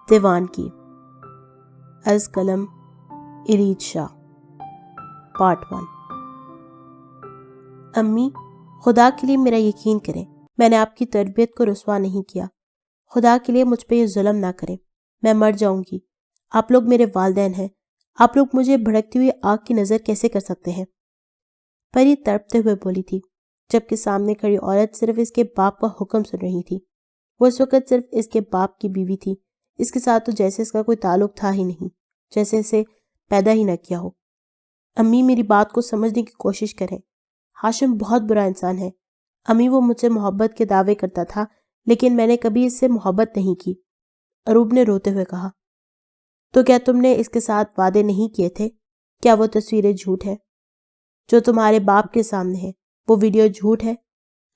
دیوان کی از قلم ارید شاہ پارٹ 1۔ امی، خدا کے لیے میرا یقین کریں، میں نے آپ کی تربیت کو رسوا نہیں کیا۔ خدا کے لیے مجھ پہ یہ ظلم نہ کریں، میں مر جاؤں گی۔ آپ لوگ میرے والدین ہیں، آپ لوگ مجھے بھڑکتی ہوئی آگ کی نظر کیسے کر سکتے ہیں؟ پری تڑپتے ہوئے بولی تھی، جبکہ سامنے کھڑی عورت صرف اس کے باپ کا حکم سن رہی تھی۔ وہ اس وقت صرف اس کے باپ کی بیوی تھی، اس کے ساتھ تو جیسے اس کا کوئی تعلق تھا ہی نہیں، جیسے اسے پیدا ہی نہ کیا ہو۔ امی، میری بات کو سمجھنے کی کوشش کریں، ہاشم بہت برا انسان ہے۔ امی، وہ مجھ سے محبت کے دعوے کرتا تھا، لیکن میں نے کبھی اس سے محبت نہیں کی، اروب نے روتے ہوئے کہا۔ تو کیا تم نے اس کے ساتھ وعدے نہیں کیے تھے؟ کیا وہ تصویریں جھوٹ ہیں جو تمہارے باپ کے سامنے ہیں؟ وہ ویڈیو جھوٹ ہے؟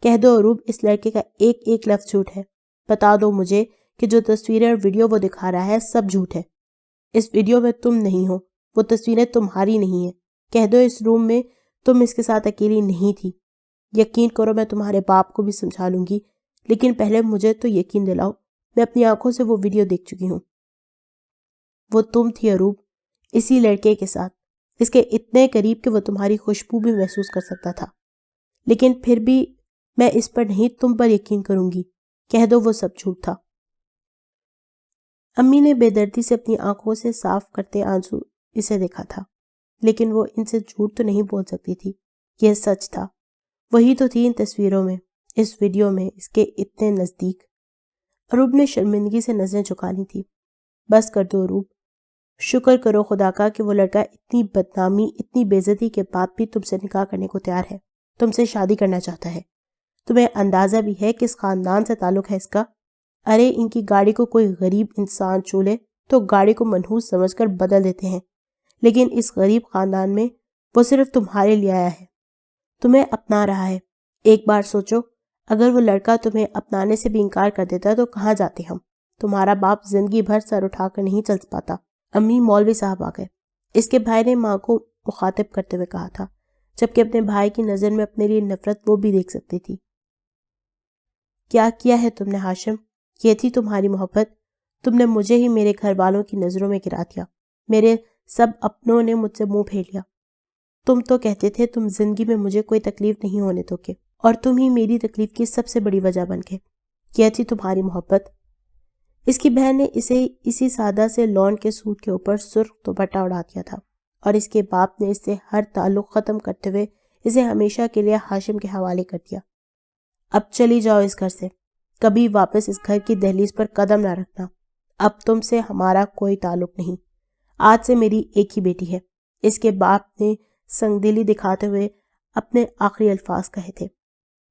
کہہ دو اروب، اس لڑکے کا ایک ایک لفظ جھوٹ ہے۔ بتا دو مجھے کہ جو تصویریں اور ویڈیو وہ دکھا رہا ہے سب جھوٹ ہے۔ اس ویڈیو میں تم نہیں ہو، وہ تصویریں تمہاری نہیں ہیں۔ کہہ دو اس روم میں تم اس کے ساتھ اکیلی نہیں تھی۔ یقین کرو، میں تمہارے باپ کو بھی سمجھا لوں گی، لیکن پہلے مجھے تو یقین دلاؤ، میں اپنی آنکھوں سے وہ ویڈیو دیکھ چکی ہوں۔ وہ تم تھی اروب، اسی لڑکے کے ساتھ، اس کے اتنے قریب کہ وہ تمہاری خوشبو بھی محسوس کر سکتا تھا۔ لیکن پھر بھی میں اس پر نہیں، تم پر یقین کروں گی۔ کہہ دو وہ سب جھوٹ تھا۔ امی نے بے دردی سے اپنی آنکھوں سے صاف کرتے آنسو اسے دیکھا تھا، لیکن وہ ان سے جھوٹ تو نہیں بول سکتی تھی، یہ سچ تھا۔ وہی تو تھی ان تصویروں میں، اس ویڈیو میں، اس کے اتنے نزدیک۔ اروب نے شرمندگی سے نظریں جھکا لی تھی۔ بس کر دو اروب، شکر کرو خدا کا کہ وہ لڑکا اتنی بدنامی، اتنی بے عزتی کے بعد بھی تم سے نکاح کرنے کو تیار ہے، تم سے شادی کرنا چاہتا ہے۔ تمہیں اندازہ بھی ہے کس خاندان سے تعلق ہے اس کا؟ ارے ان کی گاڑی کو کوئی غریب انسان چھو لے تو گاڑی کو منحوس سمجھ کر بدل دیتے ہیں، لیکن اس غریب خاندان میں وہ صرف تمہارے لیے آیا ہے، تمہیں اپنا رہا ہے۔ ایک بار سوچو، اگر وہ لڑکا تمہیں اپنانے سے بھی انکار کر دیتا تو کہاں جاتے ہم؟ تمہارا باپ زندگی بھر سر اٹھا کر نہیں چل پاتا۔ امی، مولوی صاحب آ گئے، اس کے بھائی نے ماں کو مخاطب کرتے ہوئے کہا تھا، جبکہ اپنے بھائی کی نظر میں اپنے لیے نفرت وہ بھی دیکھ سکتی تھی۔ کیا کیا ہے تم نے ہاشم؟ یہ تھی تمہاری محبت؟ تم نے مجھے ہی میرے گھر والوں کی نظروں میں گرا دیا، میرے سب اپنوں نے مجھ سے منہ پھیر لیا۔ تم تو کہتے تھے تم زندگی میں مجھے کوئی تکلیف نہیں ہونے دو گے، اور تم ہی میری تکلیف کی سب سے بڑی وجہ بن گئے۔ یہ تھی تمہاری محبت۔ اس کی بہن نے اسے اسی سادہ سے لون کے سوٹ کے اوپر سرخ دوپٹہ اڑا دیا تھا، اور اس کے باپ نے اس سے ہر تعلق ختم کرتے ہوئے اسے ہمیشہ کے لیے ہاشم کے حوالے کر دیا۔ اب چلی جاؤ اس گھر سے، کبھی واپس اس گھر کی دہلیز پر قدم نہ رکھنا۔ اب تم سے ہمارا کوئی تعلق نہیں۔ آج سے میری ایک ہی بیٹی ہے۔ اس کے باپ نے سنگ دلی دکھاتے ہوئے اپنے آخری الفاظ کہے تھے۔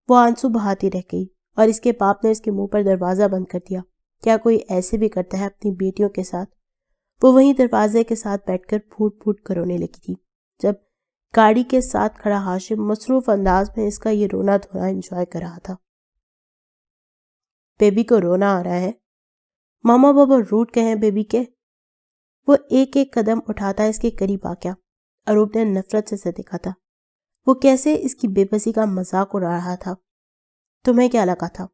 وہ آنسو بہاتی رہ گئی، اور اس کے باپ نے اس کے منہ پر دروازہ بند کر دیا۔ کیا کوئی ایسے بھی کرتا ہے اپنی بیٹیوں کے ساتھ؟ وہ وہیں دروازے کے ساتھ بیٹھ کر پھوٹ پھوٹ کر رونے لگی تھی، جب گاڑی کے ساتھ کھڑا ہاشم مصروف انداز میں اس کا یہ رونا دھونا انجوائے کر رہا تھا۔ بیبی کو رونا آ رہا ہے؟ ماما بابا روٹ کہیں بیبی کے؟ وہ ایک ایک قدم اٹھاتا اس کے قریب آ گیا۔ اروب نے نفرت سے دیکھا تھا، وہ کیسے اس کی بے بسی کا مذاق اڑا رہا تھا۔ تمہیں کیا لگا تھا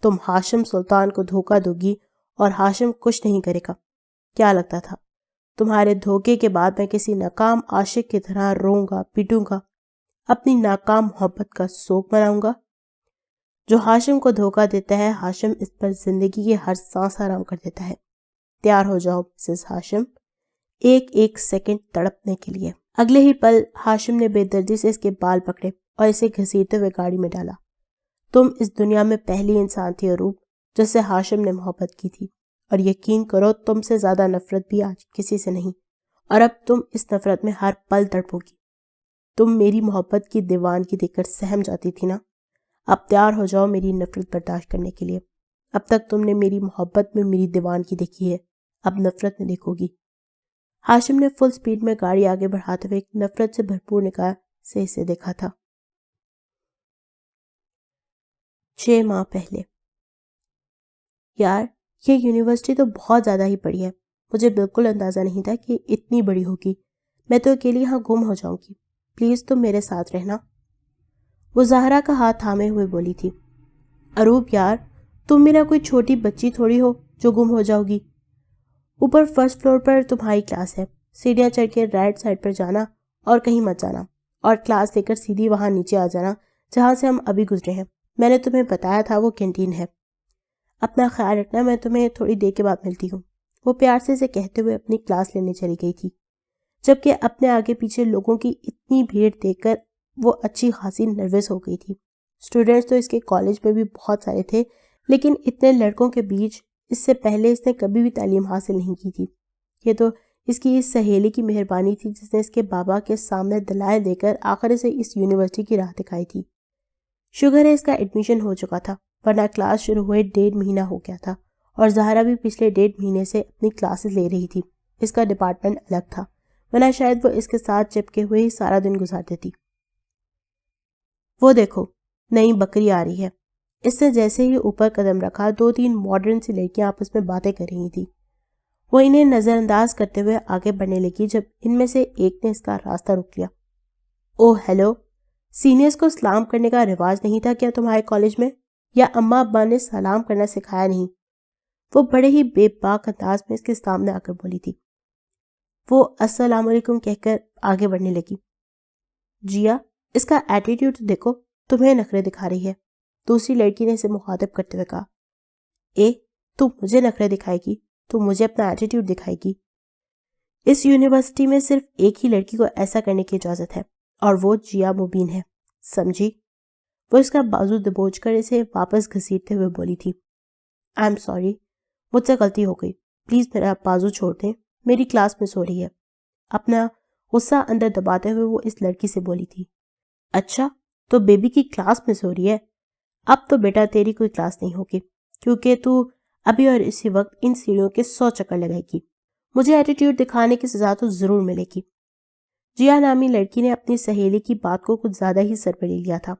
تم ہاشم سلطان کو دھوکہ دو گی اور ہاشم کچھ نہیں کرے گا؟ کیا لگتا تھا تمہارے دھوکے کے بعد میں کسی ناکام عاشق کی طرح روؤں گا، پیٹوں گا، اپنی ناکام محبت کا سوگ مناؤں گا؟ جو ہاشم کو دھوکہ دیتا ہے، ہاشم اس پر زندگی کی ہر سانس حرام کر دیتا ہے۔ تیار ہو جاؤ مسز ہاشم، ایک ایک سیکنڈ تڑپنے کے لیے۔ اگلے ہی پل ہاشم نے بے دردی سے اس کے بال پکڑے اور اسے گھسیٹتے ہوئے گاڑی میں ڈالا۔ تم اس دنیا میں پہلی انسان تھی اروب جس سے ہاشم نے محبت کی تھی، اور یقین کرو تم سے زیادہ نفرت بھی آج کسی سے نہیں، اور اب تم اس نفرت میں ہر پل تڑپو گی۔ تم میری محبت کی دیوانگی دیکھ کر سہم جاتی تھی نا؟ اب تیار ہو جاؤ میری نفرت برداشت کرنے کے لیے۔ اب تک تم نے میری محبت میں میری دیوانگی دیکھی ہے، اب نفرت میں دیکھو گی۔ ہاشم نے فل سپیڈ میں گاڑی آگے بڑھاتے ہوئے ایک نفرت سے بھرپور نگاہ سے اسے دیکھا تھا۔ 6 ماہ پہلے۔ یار، یہ یونیورسٹی تو بہت زیادہ ہی بڑی ہے، مجھے بالکل اندازہ نہیں تھا کہ اتنی بڑی ہوگی۔ میں تو اکیلی یہاں گم ہو جاؤں گی، پلیز تم میرے ساتھ رہنا۔ وہ زہرا کا ہاتھ تھامے ہوئے بولی تھی۔ اروب یار، تم میرا کوئی چھوٹی بچی تھوڑی ہو جو گم ہو جاؤ گی۔ اوپر فرسٹ فلور پر تمہاری کلاس ہے، سیڑھیاں چڑھ کے رائٹ سائڈ پر جانا اور کہیں مت جانا، اور کلاس لے کر سیدھی وہاں نیچے آ جانا جہاں سے ہم ابھی گزرے ہیں۔ میں نے تمہیں بتایا تھا وہ کینٹین ہے۔ اپنا خیال رکھنا، میں تمہیں تھوڑی دیر کے بعد ملتی ہوں۔ وہ پیار سے اسے کہتے ہوئے اپنی کلاس لینے چلی گئی تھی، جبکہ اپنے آگے پیچھے لوگوں کی اتنی بھیڑ دیکھ کر وہ اچھی خاصی نروس ہو گئی تھی۔ اسٹوڈنٹس تو اس کے کالج میں بھی بہت سارے تھے، لیکن اتنے لڑکوں کے بیچ اس سے پہلے اس نے کبھی بھی تعلیم حاصل نہیں کی تھی۔ یہ تو اس کی اس سہیلی کی مہربانی تھی جس نے اس کے بابا کے سامنے دلائل دے کر آخر سے اس یونیورسٹی کی راہ دکھائی تھی۔ شکر ہے اس کا ایڈمیشن ہو چکا تھا، ورنہ کلاس شروع ہوئے 1.5 مہینہ ہو گیا تھا، اور زہرا بھی پچھلے 1.5 مہینے سے اپنی کلاسز لے رہی تھی۔ اس کا ڈپارٹمنٹ الگ تھا، ورنہ شاید وہ اس کے ساتھ چپکے ہوئے ہی سارا دن گزار دیتی۔ وہ دیکھو، نئی بکری آ رہی ہے۔ اس نے جیسے ہی اوپر قدم رکھا 2-3 ماڈرن سی لڑکیاں آپس میں باتیں کر رہی تھیں۔ وہ انہیں نظر انداز کرتے ہوئے آگے بڑھنے لگی جب ان میں سے ایک نے اس کا راستہ روک لیا۔ اوہ ہیلو، سینئرز کو سلام کرنے کا رواج نہیں تھا کیا تمہارے کالج میں؟ یا اماں ابا نے سلام کرنا سکھایا نہیں؟ وہ بڑے ہی بے باک انداز میں اس کے سامنے آ کر بولی تھی۔ وہ السلام علیکم کہہ کر آگے بڑھنے لگی۔ جیا، اس کا ایٹیٹیوڈ دیکھو، تمہیں نخرے دکھا رہی ہے، دوسری لڑکی نے اسے مخاطب کرتے ہوئے کہا۔ تو مجھے نخرے دکھائے گی؟ تو مجھے اپنا ایٹیٹیوڈ دکھائے گی؟ اس یونیورسٹی میں صرف ایک ہی لڑکی کو ایسا کرنے کی اجازت ہے، اور وہ جیا مبین ہے، سمجھی؟ وہ اس کا بازو دبوچ کر اسے واپس گھسیٹتے ہوئے بولی تھی۔ آئی ایم سوری، مجھ سے غلطی ہو گئی، پلیز میرا بازو چھوڑ دیں، میری کلاس مس ہو رہی ہے۔ اپنا غصہ اندر دباتے ہوئے وہ اس لڑکی سے بولی تھی۔ اچھا، تو بیبی کی کلاس مس ہو رہی ہے؟ اب تو بیٹا تیری کوئی کلاس نہیں ہوگی، کیونکہ تو ابھی اور اسی وقت ان سیڑھیوں کے 100 چکر لگائے گی۔ مجھے ایٹیٹیوڈ دکھانے کی سزا تو ضرور ملے گی۔ جیا نامی لڑکی نے اپنی سہیلی کی بات کو کچھ زیادہ ہی سر پہ لے لیا تھا۔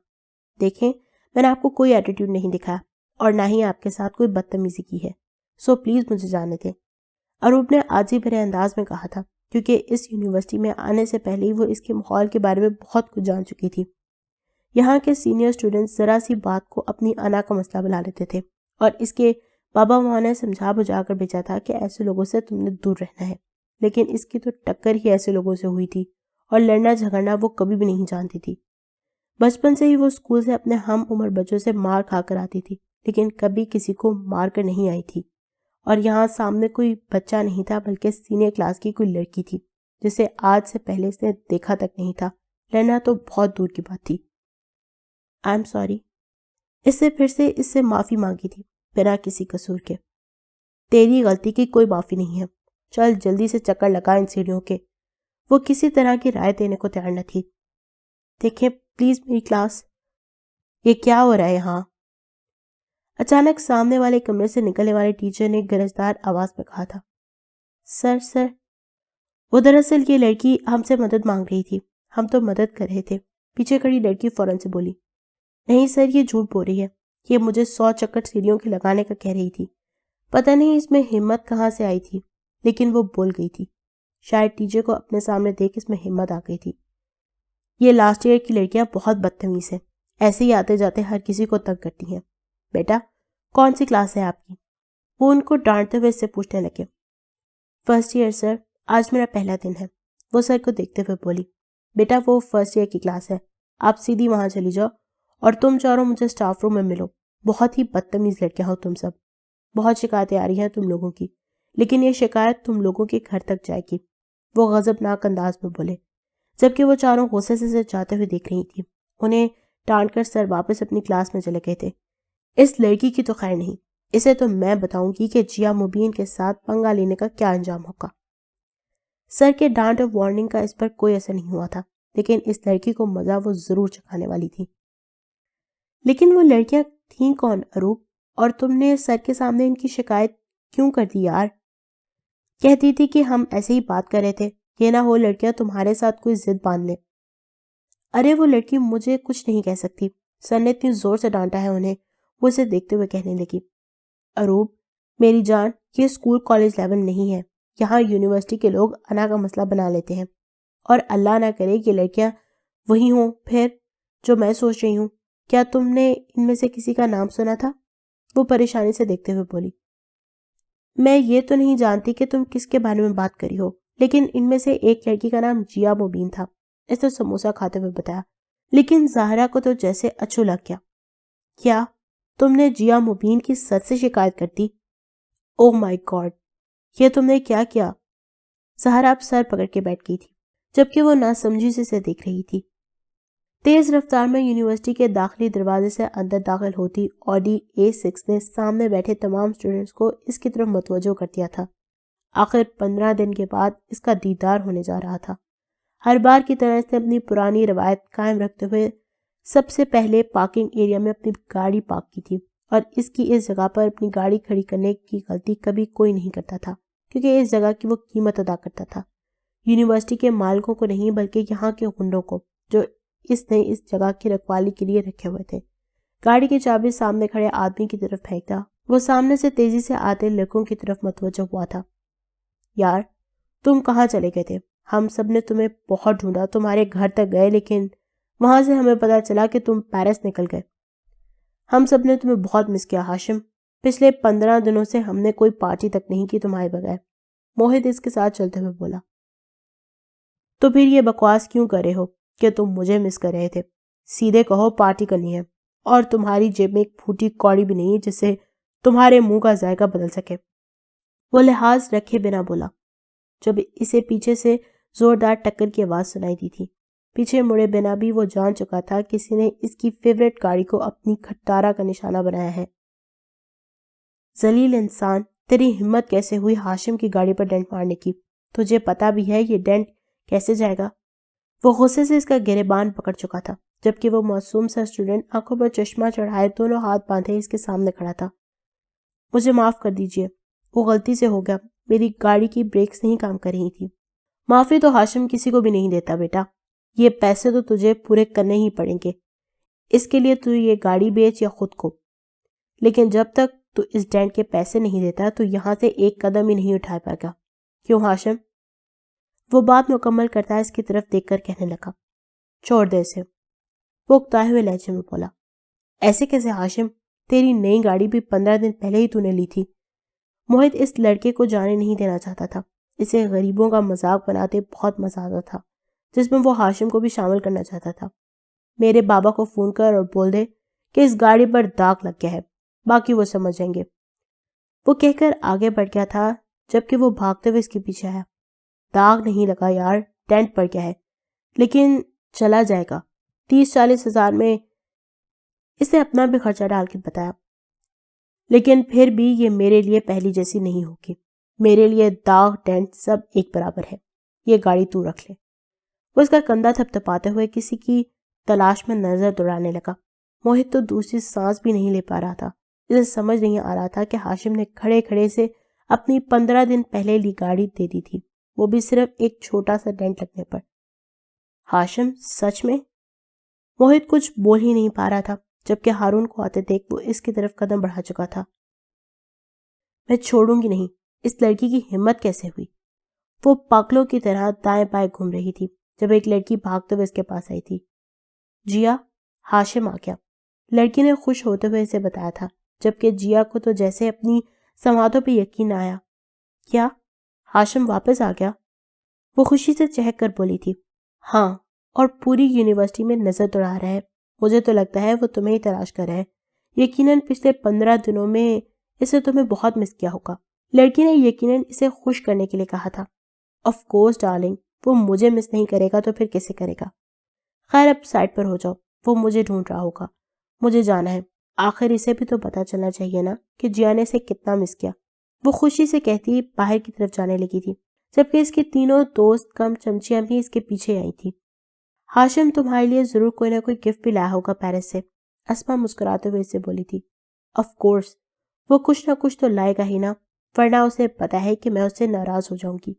دیکھیں، میں نے آپ کو کوئی ایٹیٹیوڈ نہیں دکھایا، اور نہ ہی آپ کے ساتھ کوئی بدتمیزی کی ہے، سو پلیز مجھے جانے دیں، اروپ نے عاجزی بھرے انداز میں کہا تھا، کیونکہ اس یونیورسٹی میں آنے سے پہلے ہی وہ اس کے ماحول کے بارے میں بہت کچھ جان چکی تھی۔ یہاں کے سینئر اسٹوڈنٹس ذرا سی بات کو اپنی انا کا مسئلہ بنا لیتے تھے، اور اس کے بابا ماں نے سمجھا بجھا کر بھیجا تھا کہ ایسے لوگوں سے تم نے دور رہنا ہے، لیکن اس کی تو ٹکر ہی ایسے لوگوں سے ہوئی تھی، اور لڑنا جھگڑنا وہ کبھی بھی نہیں جانتی تھی۔ بچپن سے ہی وہ اسکول سے اپنے ہم عمر بچوں سے مار کھا کر آتی تھی، لیکن کبھی کسی کو مار کر نہیں آئی تھی، اور یہاں سامنے کوئی بچہ نہیں تھا بلکہ سینئر کلاس کی کوئی لڑکی تھی جسے آج سے پہلے اس نے دیکھا تک نہیں تھا۔ لڑنا تو بہت دور کی بات تھی۔ آئی ایم سوری، اس سے پھر سے اس سے معافی مانگی تھی، بنا کسی قصور کے۔ تیری غلطی کی کوئی معافی نہیں ہے، چل جلدی سے چکر لگا ان سیڑھیوں کے۔ وہ کسی طرح کی رائے دینے کو تیار نہ تھی۔ دیکھیں پلیز میری کلاس۔ یہ کیا ہو رہا ہے یہاں؟ اچانک سامنے والے کمرے سے نکلنے والے ٹیچر نے گرجدار آواز میں کہا تھا۔ سر، وہ دراصل یہ لڑکی ہم سے مدد مانگ رہی تھی، ہم تو مدد کر رہے تھے۔ پیچھے کھڑی لڑکی فوراً سے بولی۔ نہیں سر، یہ جھوٹ بول رہی ہے، یہ مجھے 100 چکر سیڑھیوں کے لگانے کا کہہ رہی تھی۔ پتہ نہیں اس میں ہمت کہاں سے آئی تھی، لیکن وہ بول گئی تھی۔ شاید ٹیچر کو اپنے سامنے دیکھ اس میں ہمت آ گئی تھی۔ یہ لاسٹ ایئر کی لڑکیاں بہت بدتمیز ہیں، ایسے ہی آتے جاتے ہر کسی کو تنگ کرتی ہیں۔ بیٹا، کون سی کلاس ہے آپ کی؟ وہ ان کو ڈانٹتے ہوئے اس سے پوچھنے لگے۔ فرسٹ ایئر سر، آج میرا پہلا دن ہے، وہ سر کو دیکھتے ہوئے بولی۔ بیٹا وہ فرسٹ ایئر کی کلاس ہے، آپ سیدھی وہاں چلی جاؤ، اور تم چاروں مجھے اسٹاف روم میں ملو۔ بہت ہی بدتمیز لڑکیاں ہو تم سب، بہت شکایتیں آ رہی ہیں تم لوگوں کی، لیکن یہ شکایت تم لوگوں کے گھر تک جائے گی، وہ غضبناک انداز میں بولے، جبکہ وہ چاروں غصے سے جاتے ہوئے دیکھ رہی تھی۔ انہیں ڈانٹ کر سر واپس اپنی کلاس میں چلے گئے تھے۔ اس لڑکی کی تو خیر نہیں، اسے تو میں بتاؤں گی کہ جیا مبین کے ساتھ پنگا لینے کا کیا انجام ہوگا۔ سر کے ڈانٹ اور وارننگ کا اس پر کوئی اثر نہیں ہوا تھا، لیکن اس لڑکی کو مزہ وہ ضرور چکھانے والی تھی۔ لیکن وہ لڑکیاں تھیں کون اروپ، اور تم نے سر کے سامنے ان کی شکایت کیوں کر دی یار؟ کہتی تھی کہ ہم ایسے ہی بات کر رہے تھے، یہ نہ ہو لڑکیاں تمہارے ساتھ کوئی ضد باندھ لیں۔ ارے وہ لڑکی مجھے کچھ نہیں کہہ سکتی، سر نے اتنی زور سے ڈانٹا ہے انہیں، وہ اسے دیکھتے ہوئے کہنے لگی۔ اروپ میری جان، یہ اسکول کالج لیول نہیں ہے، یہاں یونیورسٹی کے لوگ انا کا مسئلہ بنا لیتے ہیں، اور اللہ نہ کرے کہ لڑکیاں وہی ہوں پھر جو میں سوچ رہی ہوں۔ کیا تم نے ان میں سے کسی کا نام سنا تھا؟ وہ پریشانی سے دیکھتے ہوئے بولی۔ میں یہ تو نہیں جانتی کہ تم کس کے بارے میں بات کری ہو، لیکن ان میں سے ایک لڑکی کا نام جیا مبین تھا، اس نے سموسہ کھاتے ہوئے بتایا۔ لیکن زہرا کو تو جیسے اچھو لگ گیا۔ کیا تم نے جیا مبین کی سچ سے شکایت کر دی؟ او مائی گاڈ، یہ تم نے کیا کیا؟ زہرا اب سر پکڑ کے بیٹھ گئی تھی، جبکہ وہ ناسمجھی سے اسے دیکھ رہی تھی۔ تیز رفتار میں یونیورسٹی کے داخلی دروازے سے اندر داخل ہوتی آڈی A6 نے سامنے بیٹھے تمام اسٹوڈنٹس کو اس کی طرف متوجہ کر دیا تھا۔ آخر 15 دن کے بعد اس کا دیدار ہونے جا رہا تھا۔ ہر بار کی طرح اس نے اپنی پرانی روایت قائم رکھتے ہوئے سب سے پہلے پارکنگ ایریا میں اپنی گاڑی پارک کی تھی، اور اس جگہ پر اپنی گاڑی کھڑی کرنے کی غلطی کبھی کوئی نہیں کرتا تھا، کیونکہ اس جگہ کی وہ قیمت ادا کرتا تھا، یونیورسٹی کے مالکوں کو نہیں بلکہ یہاں کے غنڈوں کو، جو اس نے اس جگہ کی رکھوالی کے لیے رکھے ہوئے تھے۔ گاڑی کی چابی سامنے کھڑے آدمی کی طرف پھینکتا وہ سامنے سے تیزی سے آتے لڑکوں کی طرف متوجہ ہوا تھا۔ یار تم کہاں چلے گئے تھے؟ ہم سب نے تمہیں بہت ڈھونڈا، تمہارے گھر تک گئے، لیکن وہاں سے ہمیں پتا چلا کہ تم پیرس نکل گئے۔ ہم سب نے تمہیں بہت مس کیا ہاشم، پچھلے 15 دنوں سے ہم نے کوئی پارٹی تک نہیں کی تمہارے بغیر، موہت اس کے ساتھ چلتے ہوئے بولا۔ تو پھر یہ بکواس کیوں کر رہے ہو کہ تم مجھے مس کر رہے تھے؟ سیدھے کہو پارٹی کرنی ہے، اور تمہاری جیب میں ایک پھوٹی کوڑی بھی نہیں جس سے تمہارے منہ کا ذائقہ بدل سکے۔ وہ لحاظ رکھے بنا بولا، جب اسے پیچھے سے زوردار ٹکر کی آواز سنائی دی تھی۔ پیچھے مڑے بنا بھی وہ جان چکا تھا کسی نے اس کی فیوریٹ گاڑی کو اپنی کھٹارا کا نشانہ بنایا ہے۔ ذلیل انسان، تیری ہمت کیسے ہوئی ہاشم کی گاڑی پر ڈینٹ مارنے کی؟ تجھے پتا بھی ہے یہ ڈینٹ کیسے جائے گا؟ وہ غصے سے اس کا گریبان پکڑ چکا تھا، جبکہ وہ معصوم سا اسٹوڈنٹ آنکھوں پر چشمہ چڑھائے دونوں ہاتھ باندھے اس کے سامنے کھڑا تھا۔ مجھے معاف کر دیجئے، وہ غلطی سے ہو گیا، میری گاڑی کی بریکس نہیں کام کر رہی تھی۔ معافی تو ہاشم کسی کو بھی نہیں دیتا بیٹا، یہ پیسے تو تجھے پورے کرنے ہی پڑیں گے، اس کے لیے تو یہ گاڑی بیچ یا خود کو، لیکن جب تک تو اس ڈینٹ کے پیسے نہیں دیتا تو یہاں سے ایک قدم ہی نہیں اٹھا پائے گا، کیوں ہاشم؟ وہ بات مکمل کرتا ہے اس کی طرف دیکھ کر کہنے لگا، چھوڑ دے اسے۔ وہ اکتائے ہوئے لہجے میں بولا، ایسے کیسے ہاشم؟ تیری نئی گاڑی بھی 15 دن پہلے ہی تو نے لی تھی۔ موہت اس لڑکے کو جانے نہیں دینا چاہتا تھا، اسے غریبوں کا مذاق بناتے بہت مزہ آتا تھا، جس میں وہ ہاشم کو بھی شامل کرنا چاہتا تھا۔ میرے بابا کو فون کر اور بول دے کہ اس گاڑی پر داغ لگ گیا ہے، باقی وہ سمجھ جائیں گے۔ وہ کہہ کر آگے بڑھ گیا تھا، جبکہ وہ بھاگتے ہوئے اس کے پیچھے آیا۔ داغ نہیں لگا یار، ڈینٹ پڑ گیا ہے، لیکن چلا جائے گا، 30-40 ہزار میں، اس نے اپنا بھی خرچہ ڈال کے بتایا۔ لیکن پھر بھی یہ میرے لیے پہلی جیسی نہیں ہوگی، میرے لیے داغ ڈینٹ سب ایک برابر ہے، یہ گاڑی تو رکھ لے۔ وہ اس کا کندھا تھپتھپاتے ہوئے کسی کی تلاش میں نظر دوڑانے لگا۔ موہت تو دوسری سانس بھی نہیں لے پا رہا تھا، اسے سمجھ نہیں آ رہا تھا کہ ہاشم نے کھڑے کھڑے سے اپنی 15 دن پہلے لی گاڑی دے دی تھی، وہ بھی صرف ایک چھوٹا سا ڈینٹ لگنے پر۔ ہاشم سچ میں؟ موہت کچھ بول ہی نہیں پا رہا تھا، جبکہ ہارون کو آتے دیکھ وہ اس کی طرف قدم بڑھا چکا تھا۔ میں چھوڑوں گی نہیں، اس لڑکی کی ہمت کیسے ہوئی؟ وہ پاگلوں کی طرح دائیں بائیں گھوم رہی تھی جب ایک لڑکی بھاگتے ہوئے اس کے پاس آئی تھی۔ جیا، ہاشم آ گیا، لڑکی نے خوش ہوتے ہوئے اسے بتایا تھا، جبکہ جیا کو تو جیسے اپنی سماعتوں پہ یقین آیا۔ کیا ہاشم واپس آ گیا؟ وہ خوشی سے چہک کر بولی تھی۔ ہاں، اور پوری یونیورسٹی میں نظر دوڑا رہا ہے، مجھے تو لگتا ہے وہ تمہیں ہی تلاش کر رہا ہے، یقیناً پچھلے 15 دنوں میں اسے تمہیں بہت مس کیا ہوگا۔ لڑکی نے یقیناً اسے خوش کرنے کے لیے کہا تھا۔ آف کورس ڈارلنگ، وہ مجھے مس نہیں کرے گا تو پھر کیسے کرے گا؟ خیر اب سائڈ پر ہو جاؤ، وہ مجھے ڈھونڈ رہا ہوگا، مجھے جانا ہے، آخر اسے بھی تو پتا چلنا چاہیے نا کہ جیا نے اسے کتنا مس کیا۔ وہ خوشی سے کہتی باہر کی طرف جانے لگی تھی، جبکہ اس کی تینوں دوست کم چمچیاں بھی اس کے پیچھے آئی تھی۔ ہاشم تمہارے لیے ضرور کوئی نہ کوئی گفٹ بھی لایا ہوگا پیرس سے، اسما مسکراتے ہوئے اسے بولی تھی۔ آف کورس، وہ کچھ نہ کچھ تو لائے گا ہی نا، ورنہ اسے پتا ہے کہ میں اس سے ناراض ہو جاؤں گی۔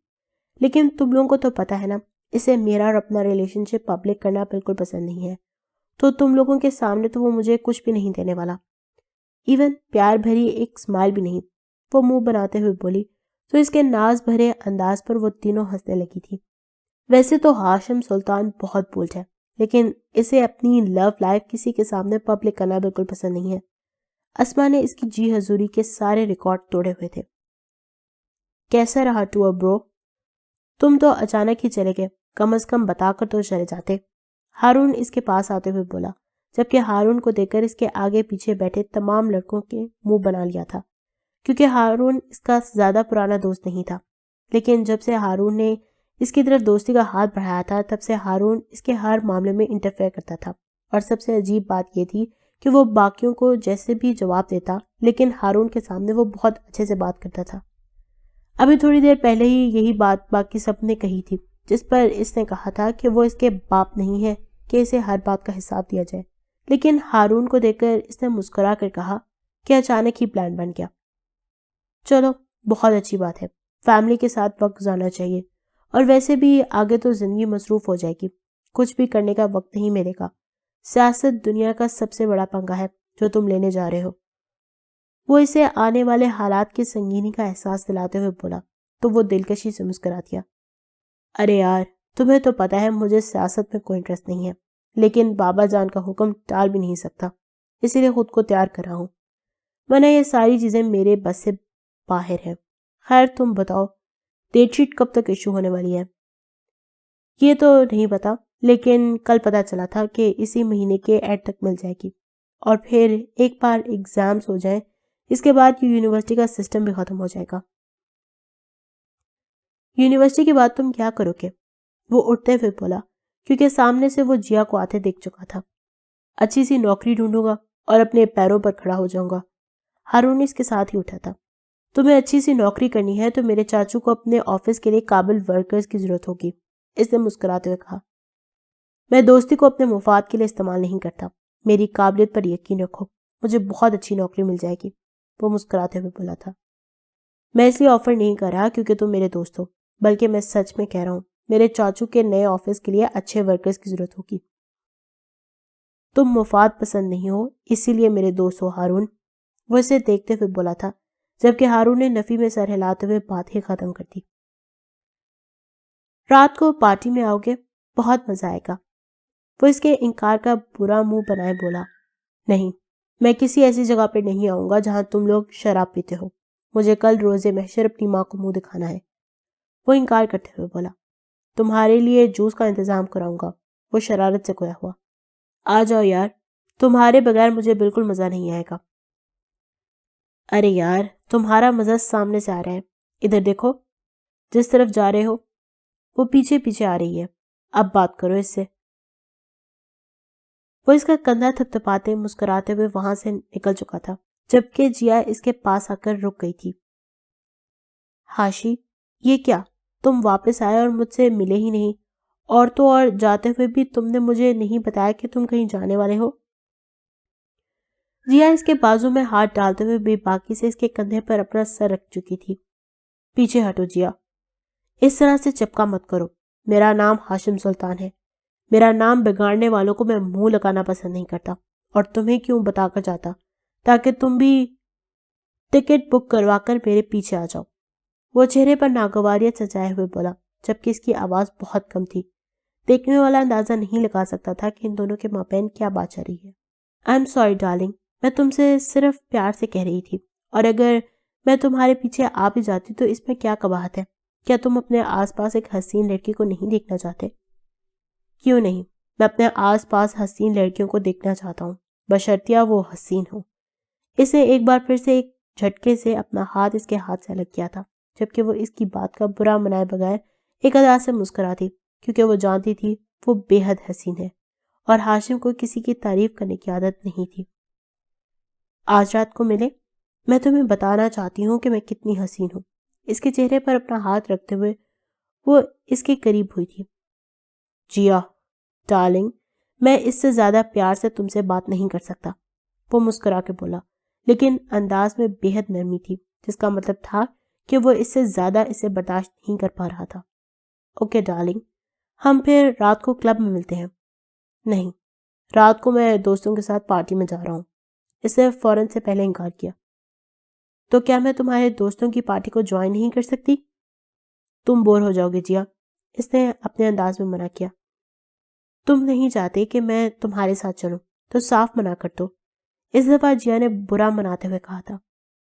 لیکن تم لوگوں کو تو پتا ہے نا، اسے میرا اور اپنا ریلیشن شپ پبلک کرنا بالکل پسند نہیں ہے، تو تم لوگوں کے سامنے تو وہ مجھے کچھ بھی نہیں دینے والا، ایون پیار بھری ایک اسمائل بھی نہیں۔ وہ منہ بناتے ہوئے بولی تو اس کے ناز بھرے انداز پر وہ تینوں ہنسنے لگی تھی۔ ویسے تو ہاشم سلطان بہت بولتا ہے، لیکن اسے اپنی لو لائف کسی کے سامنے پبلک کرنا بالکل پسند نہیں ہے۔ اسما نے اس کی جی حضوری کے سارے ریکارڈ توڑے ہوئے تھے۔ کیسا رہا ٹور برو؟ تم تو اچانک ہی چلے گئے، کم از کم بتا کر تو چلے جاتے، ہارون اس کے پاس آتے ہوئے بولا، جبکہ ہارون کو دیکھ کر اس کے آگے پیچھے بیٹھے تمام لڑکوں کے منہ بنا لیا تھا، کیونکہ ہارون اس کا زیادہ پرانا دوست نہیں تھا، لیکن جب سے ہارون نے اس کی طرف دوستی کا ہاتھ بڑھایا تھا تب سے ہارون اس کے ہر معاملے میں انٹرفیئر کرتا تھا، اور سب سے عجیب بات یہ تھی کہ وہ باقیوں کو جیسے بھی جواب دیتا لیکن ہارون کے سامنے وہ بہت اچھے سے بات کرتا تھا۔ ابھی تھوڑی دیر پہلے ہی یہی بات باقی سب نے کہی تھی، جس پر اس نے کہا تھا کہ وہ اس کے باپ نہیں ہے کہ اسے ہر بات کا حساب دیا جائے، لیکن ہارون کو دیکھ کر اس نے مسکرا کر کہا کہ اچانک ہی پلان بن گیا۔ چلو بہت اچھی بات ہے، فیملی کے ساتھ وقت گزارنا چاہیے، اور ویسے بھی آگے تو زندگی مصروف ہو جائے گی، کچھ بھی کرنے کا وقت نہیں ملے گا۔ سیاست دنیا کا سب سے بڑا پنگا ہے جو تم لینے جا رہے ہو۔ وہ اسے آنے والے حالات کی سنگینی کا احساس دلاتے ہوئے بولا تو وہ دلکشی سے مسکرا دیا۔ ارے یار، تمہیں تو پتا ہے مجھے سیاست میں کوئی انٹرسٹ نہیں ہے، لیکن بابا جان کا حکم ٹال بھی نہیں سکتا، اسی لیے خود کو تیار کر رہا ہوں، ورنہ یہ ساری چیزیں میرے بس سے باہر ہیں۔ خیر تم بتاؤ، ڈیٹ شیٹ کب تک ایشو ہونے والی ہے؟ یہ تو نہیں پتا، لیکن کل پتا چلا تھا کہ اسی مہینے کے اینڈ تک مل جائے گی، اور پھر ایک بار ایگزامز ہو جائیں اس کے بعد یونیورسٹی کا سسٹم بھی ختم ہو جائے گا۔ یونیورسٹی کے بعد تم کیا کرو گے؟ وہ اٹھتے ہوئے بولا، کیونکہ سامنے سے وہ جیا کو آتے دیکھ چکا تھا۔ اچھی سی نوکری ڈھونڈوں گا اور اپنے پیروں پر کھڑا ہو جاؤں گا۔ ہارون اس کے ساتھ ہی اٹھا تھا۔ تمہیں اچھی سی نوکری کرنی ہے تو میرے چاچو کو اپنے آفس کے لیے قابل ورکرز کی ضرورت ہوگی، اس نے مسکراتے ہوئے کہا۔ میں دوستی کو اپنے مفاد کے لیے استعمال نہیں کرتا، میری قابلیت پر یقین رکھو، مجھے بہت اچھی نوکری مل جائے گی، وہ مسکراتے ہوئے بولا تھا۔ میں اس لیے آفر نہیں کر رہا کیونکہ تم میرے دوست ہو، بلکہ میں سچ میں کہہ رہا ہوں، میرے چاچو کے نئے آفس کے لیے اچھے ورکرز کی ضرورت ہوگی۔ تم مفاد پسند نہیں ہو، اسی لیے میرے دوست ہو ہارون، وہ اسے دیکھتے ہوئے بولا تھا، جبکہ ہارون نے نفی میں سر ہلاتے ہوئے بات ہی ختم کر دی۔ رات کو پارٹی میں آؤ گے؟ بہت مزہ آئے گا، وہ اس کے انکار کا برا منہ بنائے بولا۔ نہیں، میں کسی ایسی جگہ پہ نہیں آؤں گا جہاں تم لوگ شراب پیتے ہو، مجھے کل روز محشر اپنی ماں کو منہ دکھانا ہے، وہ انکار کرتے ہوئے بولا۔ تمہارے لیے جوس کا انتظام کراؤں گا، وہ شرارت سے گویا ہوا۔ آ جاؤ یار، تمہارے بغیر مجھے بالکل مزہ نہیں آئے گا۔ ارے یار، تمہارا مزہ سامنے سے آ رہا ہے، ادھر دیکھو، جس طرف جا رہے ہو وہ پیچھے پیچھے آ رہی ہے، اب بات کرو اس سے۔ وہ اس کا کندھا تھپتھپاتے مسکراتے ہوئے وہاں سے نکل چکا تھا، جبکہ جیا اس کے پاس آ کر رک گئی تھی۔ ہاشی، یہ کیا، تم واپس آئے اور مجھ سے ملے ہی نہیں، اور تو اور جاتے ہوئے بھی تم نے مجھے نہیں بتایا کہ تم کہیں جانے والے ہو۔ جیا اس کے بازو میں ہاتھ ڈالتے ہوئے بے باکی سے اس کے کندھے پر اپنا سر رکھ چکی تھی۔ پیچھے ہٹو جیا، اس طرح سے چپکا مت کرو، میرا نام ہاشم سلطان ہے، میرا نام بگاڑنے والوں کو میں منہ لگانا پسند نہیں کرتا، اور تمہیں کیوں بتا کر جاتا تاکہ تم بھی ٹکٹ بک کروا کر میرے پیچھے آ جاؤ، وہ چہرے پر ناگواریت سجائے ہوئے بولا، جبکہ اس کی آواز بہت کم تھی، دیکھنے والا اندازہ نہیں لگا سکتا تھا کہ ان دونوں کے مابین کیا بات چل رہی ہے۔ آئی ایم سوری ڈارلنگ، میں تم سے صرف پیار سے کہہ رہی تھی، اور اگر میں تمہارے پیچھے آ بھی جاتی تو اس میں کیا قباحت ہے؟ کیا تم اپنے آس پاس ایک حسین لڑکی کو نہیں دیکھنا چاہتے؟ کیوں نہیں، میں اپنے آس پاس حسین لڑکیوں کو دیکھنا چاہتا ہوں، بشرطیہ وہ حسین ہو۔ اس نے ایک بار پھر سے ایک جھٹکے سے اپنا ہاتھ اس کے ہاتھ سے الگ کیا تھا، جبکہ وہ اس کی بات کا برا منائے بغیر ایک ادا سے مسکراتی، کیونکہ وہ جانتی تھی وہ بے حد حسین ہے، اور ہاشم کو کسی کی تعریف کرنے کی عادت نہیں تھی۔ آج رات کو ملے، میں تمہیں بتانا چاہتی ہوں کہ میں کتنی حسین ہوں، اس کے چہرے پر اپنا ہاتھ رکھتے ہوئے وہ اس کے قریب ہوئی تھی۔ جیا ڈارلنگ، میں اس سے زیادہ پیار سے تم سے بات نہیں کر سکتا، وہ مسکرا کے بولا، لیکن انداز میں بے حد نرمی تھی، جس کا مطلب تھا کہ وہ اس سے زیادہ اسے برداشت نہیں کر پا رہا تھا۔ اوکے ڈارلنگ، ہم پھر رات کو کلب میں ملتے ہیں۔ نہیں، رات کو میں دوستوں کے ساتھ پارٹی میں جا رہا ہوں، اس نے فوراً سے پہلے انکار کیا۔ تو کیا میں تمہارے دوستوں کی پارٹی کو جوائن نہیں کر سکتی؟ تم بور ہو جاؤ گے جیا، اس نے اپنے انداز میں منع کیا۔ تم نہیں چاہتے کہ میں تمہارے ساتھ چلوں تو صاف منع کر دو، اس دفعہ جیا نے برا مناتے ہوئے کہا تھا۔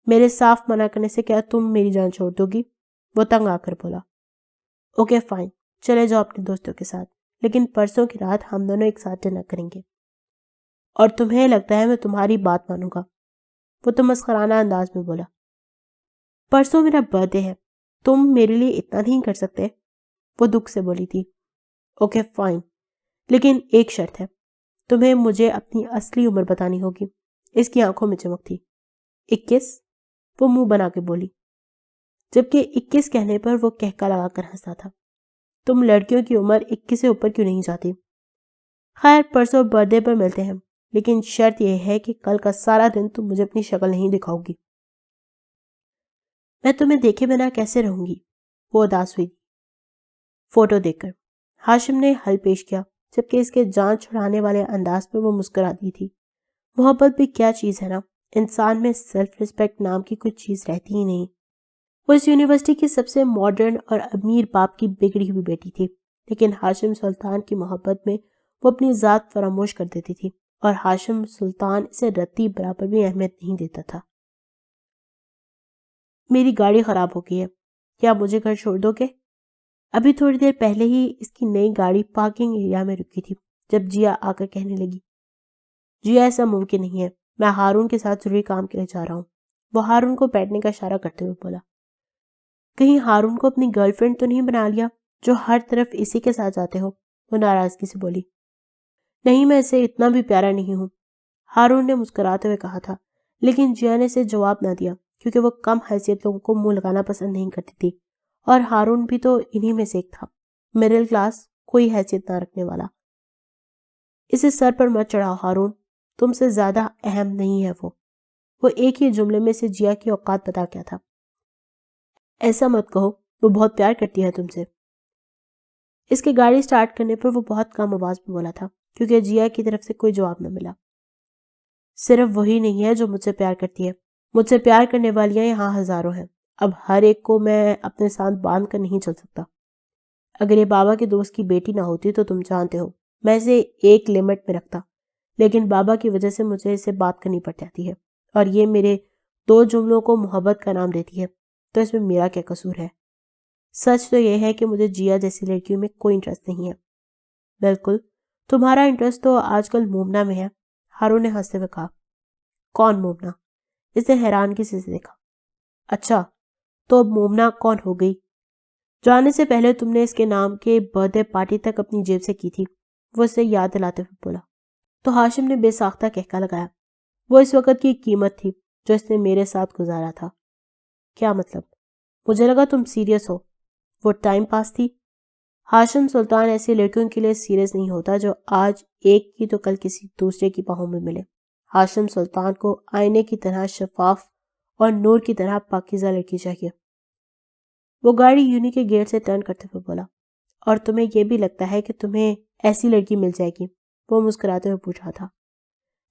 میرے صاف منع کرنے سے کیا تم میری جان چھوڑ دو گی؟ وہ تنگ آ کر بولا۔ اوکے فائن، چلے جاؤ اپنے دوستوں کے ساتھ، لیکن پرسوں کی رات ہم دونوں ایک ساتھ ڈنر کریں گے، اور تمہیں لگتا ہے میں تمہاری بات مانوں گا؟ وہ تو مسخرانہ انداز میں بولا۔ پرسوں میرا برتھ ڈے ہے، تم میرے لیے اتنا نہیں کر سکتے؟ وہ دکھ سے بولی تھی۔ اوکے فائن، لیکن ایک شرط ہے، تمہیں مجھے اپنی اصلی عمر بتانی ہوگی۔ اس کی آنکھوں میں چمک تھی۔ 21؟ وہ منہ بنا کے بولی، جبکہ 21 کہنے پر وہ کہکا لگا کر ہنسا تھا۔ تم لڑکیوں کی عمر 21 سے اوپر کیوں نہیں جاتی؟ خیر، پرسوں برتھ ڈے پر ملتے ہیں، لیکن شرط یہ ہے کہ کل کا سارا دن تم مجھے اپنی شکل نہیں دکھاؤ گی۔ میں تمہیں دیکھے بنا کیسے رہوں گی؟ وہ اداس ہوئی فوٹو دیکھ کر۔ ہاشم نے حل پیش کیا، جبکہ اس کے جان چھڑانے والے انداز پر وہ مسکرا دی تھی۔ محبت بھی کیا چیز ہے نا، انسان میں سیلف ریسپیکٹ نام کی کوئی چیز رہتی ہی نہیں۔ وہ اس یونیورسٹی کی سب سے ماڈرن اور امیر باپ کی بگڑی ہوئی بیٹی تھی، لیکن ہاشم سلطان کی محبت میں وہ اپنی ذات فراموش کر دیتی تھی، اور ہاشم سلطان اسے رتی برابر بھی اہمیت نہیں دیتا تھا۔ میری گاڑی خراب ہو گئی ہے، کیا مجھے گھر چھوڑ دو گے؟ ابھی تھوڑی دیر پہلے ہی اس کی نئی گاڑی پارکنگ ایریا میں رکی تھی، جب جیا آ کر کہنے لگی، جیا ایسا ممکن نہیں ہے، میں ہارون کے ساتھ ضروری کام کے لیے جا رہا ہوں۔ وہ ہارون کو بیٹھنے کا اشارہ کرتے ہوئے بولا، کہیں ہارون کو اپنی گرل فرینڈ تو نہیں بنا لیا جو ہر طرف اسی کے ساتھ جاتے ہو؟ وہ ناراضگی سے بولی۔ نہیں، میں اسے اتنا بھی پیارا نہیں ہوں، ہارون نے مسکراتے ہوئے کہا تھا، لیکن جیا نے اسے جواب نہ دیا کیونکہ وہ کم حیثیت لوگوں کو منہ لگانا پسند نہیں کرتی تھی، اور ہارون بھی تو انہی میں سے ایک تھا، مڈل کلاس، کوئی حیثیت نہ رکھنے والا۔ اسے سر پر مت چڑھاؤ ہارون، تم سے زیادہ اہم نہیں ہے وہ ایک ہی جملے میں سے جیا کی اوقات بتا کیا تھا۔ ایسا مت کہو، وہ بہت پیار کرتی ہے تم سے۔ اس کے گاڑی سٹارٹ کرنے پر وہ بہت کم آواز میں بولا تھا کیونکہ جیا کی طرف سے کوئی جواب نہ ملا۔ صرف وہی نہیں ہے جو مجھ سے پیار کرتی ہے، مجھ سے پیار کرنے والیاں یہاں ہزاروں ہیں، اب ہر ایک کو میں اپنے ساتھ باندھ کر نہیں چل سکتا۔ اگر یہ بابا کے دوست کی بیٹی نہ ہوتی تو تم جانتے ہو میں اسے ایک لمٹ میں رکھتا، لیکن بابا کی وجہ سے مجھے اسے بات کرنی پڑ جاتی ہے، اور یہ میرے 2 جملوں کو محبت کا نام دیتی ہے، تو اس میں میرا کیا قصور ہے؟ سچ تو یہ ہے کہ مجھے جیا جیسی لڑکیوں میں کوئی انٹرسٹ نہیں ہے۔ بالکل، تمہارا انٹرسٹ تو آج کل مومنا میں ہے، ہارون نے ہنستے ہوئے کہا۔ کون مومنا؟ اس نے حیرانگی سے دیکھا۔ اچھا، تو اب مومنا کون ہو گئی؟ جانے سے پہلے تم نے اس کے نام کے برتھ ڈے پارٹی تک اپنی جیب سے کی تھی، وہ اسے یاد دلاتے ہوئے بولا۔ تو ہاشم نے بے ساختہ کہکا لگایا۔ وہ اس وقت کی قیمت تھی جو اس نے میرے ساتھ گزارا تھا۔ کیا مطلب؟ مجھے لگا تم سیریس ہو۔ وہ ٹائم پاس تھی۔ ہاشم سلطان ایسی لڑکیوں کے لیے سیریس نہیں ہوتا جو آج ایک کی تو کل کسی دوسرے کی باہوں میں ملے۔ ہاشم سلطان کو آئینے کی طرح شفاف اور نور کی طرح پاکیزہ لڑکی چاہیے۔ وہ گاڑی یونی کے گیٹ سے ٹرن کرتے ہوئے بولا، اور تمہیں یہ بھی لگتا ہے کہ تمہیں ایسی لڑکی مل جائے گی؟ وہ مسکراتے ہوئے پوچھا تھا،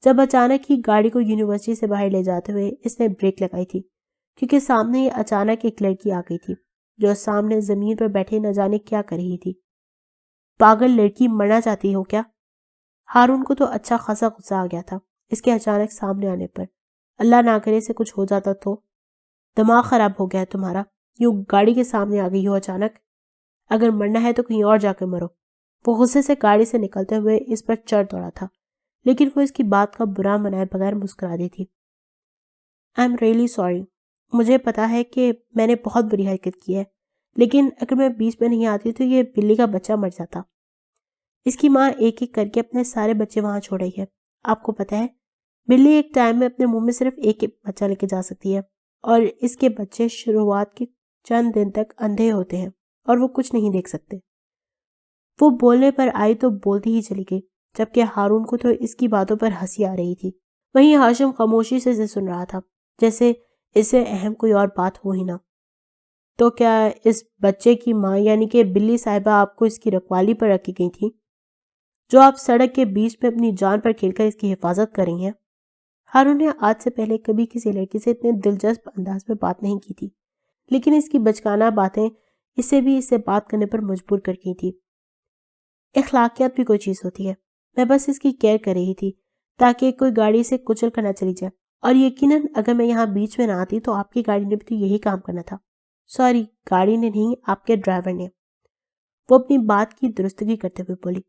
جب اچانک ہی گاڑی کو یونیورسٹی سے باہر لے جاتے ہوئے اس نے بریک لگائی تھی، کیونکہ سامنے ہی اچانک ایک لڑکی آ گئی تھی جو سامنے زمین پر بیٹھے نہ جانے کیا کر رہی تھی۔ پاگل لڑکی، مرنا چاہتی ہو کیا؟ ہارون کو تو اچھا خاصا غصہ آ گیا تھا اس کے اچانک سامنے آنے پر۔ اللہ نہ کرے سے کچھ ہو جاتا تو؟ دماغ خراب ہو گیا ہے تمہارا، یوں گاڑی کے سامنے آ گئی ہو اچانک؟ اگر مرنا ہے تو کہیں اور جا کے مرو۔ وہ غصے سے گاڑی سے نکلتے ہوئے اس پر چڑھ دوڑا تھا، لیکن وہ اس کی بات کا برا منائے بغیر مسکرا دی تھی۔ آئی ایم ریئلی سوری، مجھے پتا ہے کہ میں نے بہت بری حرکت کی ہے، لیکن اگر میں بیچ میں نہیں آتی تو یہ بلی کا بچہ مر جاتا۔ اس کی ماں ایک ایک کر کے اپنے سارے بچے وہاں چھوڑ رہی ہے۔ آپ کو پتا ہے بلی ایک ٹائم میں اپنے منہ میں صرف ایک بچہ لے کے جا سکتی ہے، اور اس کے بچے شروعات کے چند دن تک اندھے ہوتے ہیں اور وہ کچھ نہیں دیکھ سکتے۔ وہ بولنے پر آئی تو بولتی ہی چلی گئی، جبکہ ہارون کو تو اس کی باتوں پر ہنسی آ رہی تھی۔ وہیں ہاشم خاموشی سے اسے سن رہا تھا، جیسے اس سے اہم کوئی اور بات ہو ہی نہ۔ تو کیا اس بچے کی ماں یعنی کہ بلی صاحبہ آپ کو اس کی رکھوالی پر رکھی گئی تھی، جو آپ سڑک کے بیچ میں اپنی جان پر کھیل کر اس کی حفاظت کر رہی ہیں؟ ہارون نے آج سے پہلے کبھی کسی لڑکی سے اتنے دلچسپ انداز میں بات نہیں کی تھی، لیکن اس کی بچکانہ باتیں اسے بھی اس سے بات کرنے پر مجبور کر گئی تھی۔ اخلاقیات بھی کوئی چیز ہوتی ہے، میں بس اس کی کیئر کر رہی تھی تاکہ کوئی گاڑی سے کچل کر نہ چلی جائے، اور یقیناً اگر میں یہاں بیچ میں نہ آتی تو آپ کی گاڑی نے بھی تو یہی کام کرنا تھا۔ سوری، گاڑی نے نہیں، آپ کے ڈرائیور نے۔ وہ اپنی بات کی درستگی کرتے ہوئے بولی،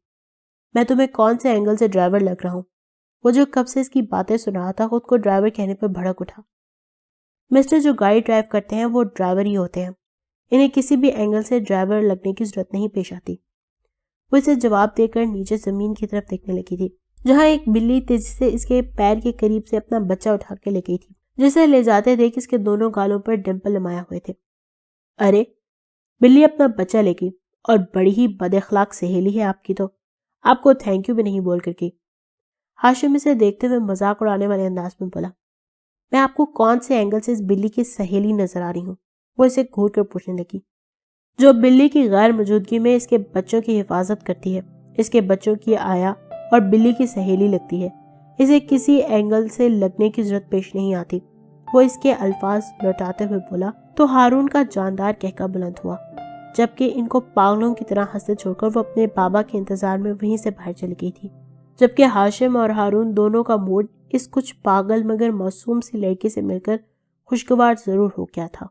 میں تمہیں کون سے اینگل سے ڈرائیور لگ رہا ہوں؟ وہ جو کب سے اس کی باتیں سن رہا تھا خود کو ڈرائیور کہنے پر بھڑک اٹھا۔ مسٹر، جو گاڑی ڈرائیو کرتے ہیں وہ ڈرائیور ہی ہوتے ہیں، انہیں کسی بھی اینگل سے ڈرائیور لگنے کی ضرورت نہیں پیش آتی۔ وہ اسے جواب دے کر نیچے زمین کی طرف دیکھنے لگی تھی، جہاں ایک بلی تیزی سے اس کے پیر کے قریب سے اپنا بچہ اٹھا کے لے گئی تھی، جسے لے جاتے دیکھ اس کے دونوں گالوں پر ڈمپل نمایاں ہوئے تھے۔ ارے، بلی اپنا بچہ لے گئی، اور بڑی ہی بد اخلاق سہیلی ہے آپ کی تو، آپ کو تھینک یو بھی نہیں بول کر کی۔ ہاشم اسے دیکھتے ہوئے مذاق اڑانے والے انداز میں بولا، میں آپ کو کون سے اینگل سے اس بلی کی سہیلی نظر آ رہی ہوں؟ وہ اسے گھور کر پوچھنے لگی، جو بلی کی غیر موجودگی میں اس کے بچوں کی حفاظت کرتی ہے، اس کے بچوں کی آیا اور بلی کی سہیلی لگتی ہے، اسے کسی اینگل سے لگنے کی ضرورت پیش نہیں آتی۔ وہ اس کے الفاظ لوٹاتے ہوئے بولا تو ہارون کا جاندار کہکا بلند ہوا، جبکہ ان کو پاگلوں کی طرح ہنستے چھوڑ کر وہ اپنے بابا کے انتظار میں وہیں سے باہر چلی گئی تھی، جبکہ ہاشم اور ہارون دونوں کا موڈ اس کچھ پاگل مگر معصوم سی لڑکی سے مل کر خوشگوار ضرور ہو گیا تھا۔